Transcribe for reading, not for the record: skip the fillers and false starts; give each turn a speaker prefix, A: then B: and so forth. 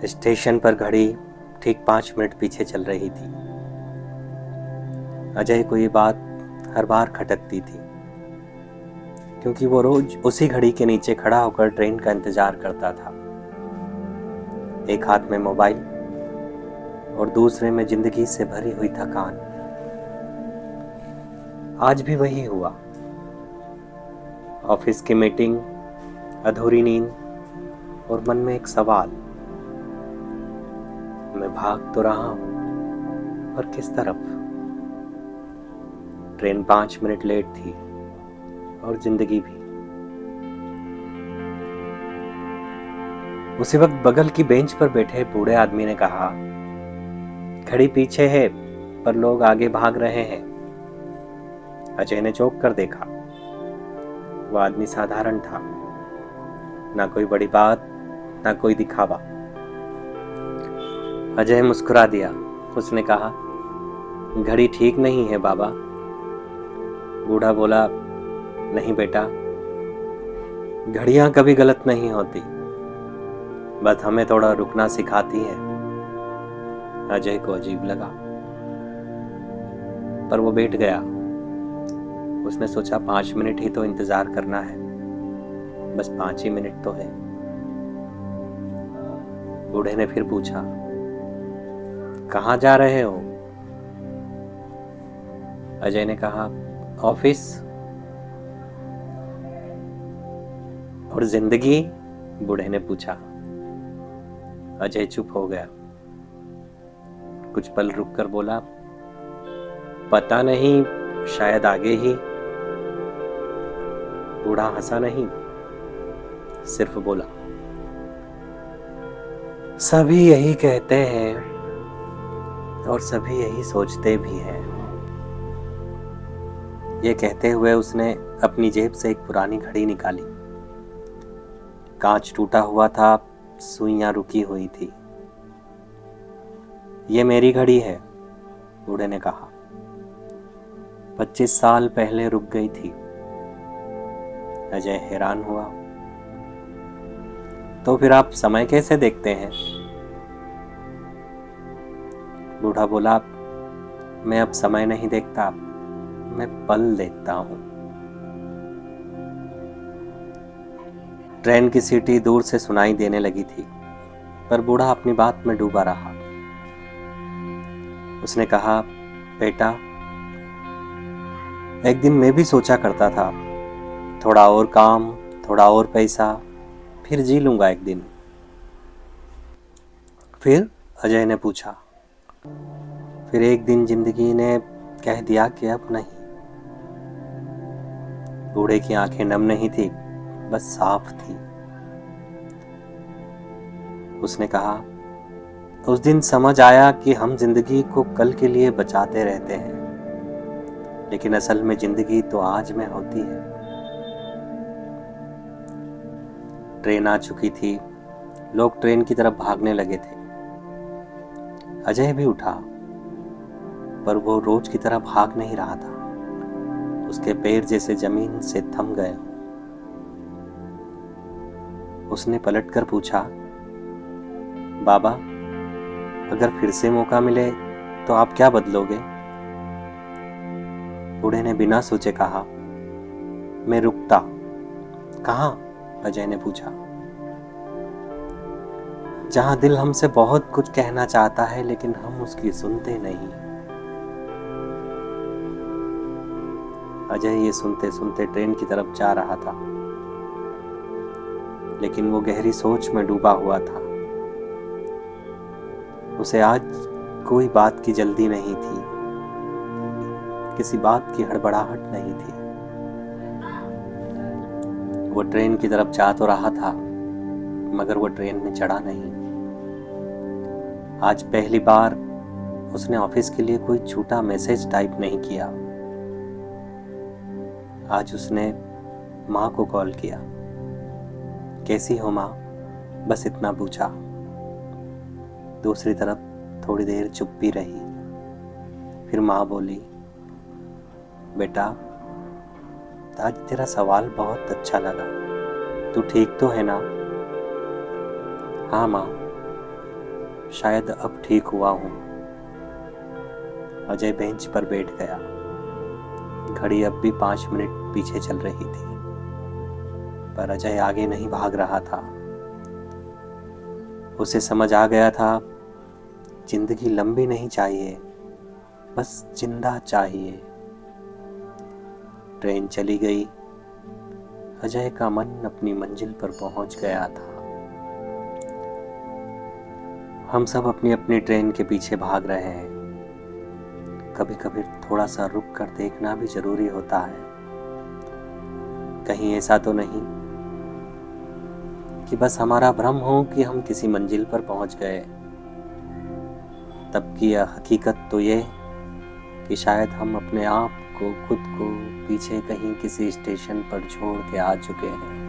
A: Station पर घड़ी ठीक 5 मिनट पीछे चल रही थी। अजय को ये बात हर बार खटकती थी, क्योंकि वो रोज उसी घड़ी के नीचे खड़ा होकर ट्रेन का इंतजार करता था। एक हाथ में मोबाइल और दूसरे में जिंदगी से भरी हुई थकान। आज भी वही हुआ। ऑफिस की मीटिंग, अधूरी नींद और मन में एक सवाल, मैं भाग तो रहा हूं, पर किस तरफ? ट्रेन 5 मिनट लेट थी और जिंदगी भी। उसी वक्त बगल की बेंच पर बैठे बूढ़े आदमी ने कहा, घड़ी पीछे है पर लोग आगे भाग रहे हैं। अजय ने चौंक कर देखा। वह आदमी साधारण था, ना कोई बड़ी बात, ना कोई दिखावा। अजय मुस्कुरा दिया। उसने कहा, घड़ी ठीक नहीं है बाबा। बूढ़ा बोला, नहीं बेटा, घड़ियां कभी गलत नहीं होती, बस हमें थोड़ा रुकना सिखाती हैं। अजय को अजीब लगा, पर वो बैठ गया। उसने सोचा 5 मिनट ही तो इंतजार करना है, बस 5 ही मिनट तो है। बूढ़े ने फिर पूछा, कहाँ जा रहे हो? अजय ने कहा, ऑफिस। और जिंदगी? बूढ़े ने पूछा। अजय चुप हो गया। कुछ पल रुककर बोला, पता नहीं, शायद आगे ही। बूढ़ा हंसा नहीं, सिर्फ बोला, सभी यही कहते हैं और सभी यही सोचते भी हैं। ये कहते हुए उसने अपनी जेब से एक पुरानी घड़ी निकाली। कांच टूटा हुआ था, सुइयां रुकी हुई थी। ये मेरी घड़ी है, बूढ़े ने कहा। 25 साल पहले रुक गई थी। अजय हैरान हुआ। तो फिर आप समय कैसे देखते हैं? बूढ़ा बोला, मैं अब समय नहीं देखता, मैं पल देखता हूं। ट्रेन की सीटी दूर से सुनाई देने लगी थी, पर बूढ़ा अपनी बात में डूबा रहा। उसने कहा, बेटा, एक दिन मैं भी सोचा करता था, थोड़ा और काम, थोड़ा और पैसा, फिर जी लूंगा एक दिन। फिर? अजय ने पूछा। फिर एक दिन जिंदगी ने कह दिया कि अब नहीं। बूढ़े की आंखें नम नहीं थी, बस साफ थी। उसने कहा, उस दिन समझ आया कि हम जिंदगी को कल के लिए बचाते रहते हैं, लेकिन असल में जिंदगी तो आज में होती है। ट्रेन आ चुकी थी। लोग ट्रेन की तरफ भागने लगे थे। अजय भी उठा, पर वो रोज की तरह भाग नहीं रहा था। उसके पैर जैसे जमीन से थम गए। उसने पलटकर पूछा, बाबा, अगर फिर से मौका मिले तो आप क्या बदलोगे? बूढ़े ने बिना सोचे कहा, मैं रुकता। कहाँ? अजय ने पूछा। जहां दिल हमसे बहुत कुछ कहना चाहता है, लेकिन हम उसकी सुनते नहीं। अजय ये सुनते सुनते ट्रेन की तरफ जा रहा था, लेकिन वो गहरी सोच में डूबा हुआ था। उसे आज कोई बात की जल्दी नहीं थी, किसी बात की हड़बड़ाहट नहीं थी। वो ट्रेन की तरफ जा तो रहा था, मगर वो ट्रेन में चढ़ा नहीं। आज पहली बार उसने ऑफिस के लिए कोई झूठा मैसेज टाइप नहीं किया। आज उसने माँ को कॉल किया। कैसी हो माँ? बस इतना पूछा। दूसरी तरफ थोड़ी देर चुप्पी रही। फिर माँ बोली, बेटा, आज तेरा सवाल बहुत अच्छा लगा। तू ठीक तो है ना? हाँ माँ, शायद अब ठीक हुआ हूं। अजय बेंच पर बैठ गया। घड़ी अब भी 5 मिनट पीछे चल रही थी, पर अजय आगे नहीं भाग रहा था। उसे समझ आ गया था, जिंदगी लंबी नहीं चाहिए, बस जिंदा चाहिए। ट्रेन चली गई। अजय का मन अपनी मंजिल पर पहुंच गया था। हम सब अपनी अपनी ट्रेन के पीछे भाग रहे हैं। कभी कभी थोड़ा सा रुक कर देखना भी जरूरी होता है। कहीं ऐसा तो नहीं कि बस हमारा भ्रम हो कि हम किसी मंजिल पर पहुंच गए। तब की यह हकीकत तो ये कि शायद हम अपने आप को, खुद को पीछे कहीं किसी स्टेशन पर छोड़ के आ चुके हैं।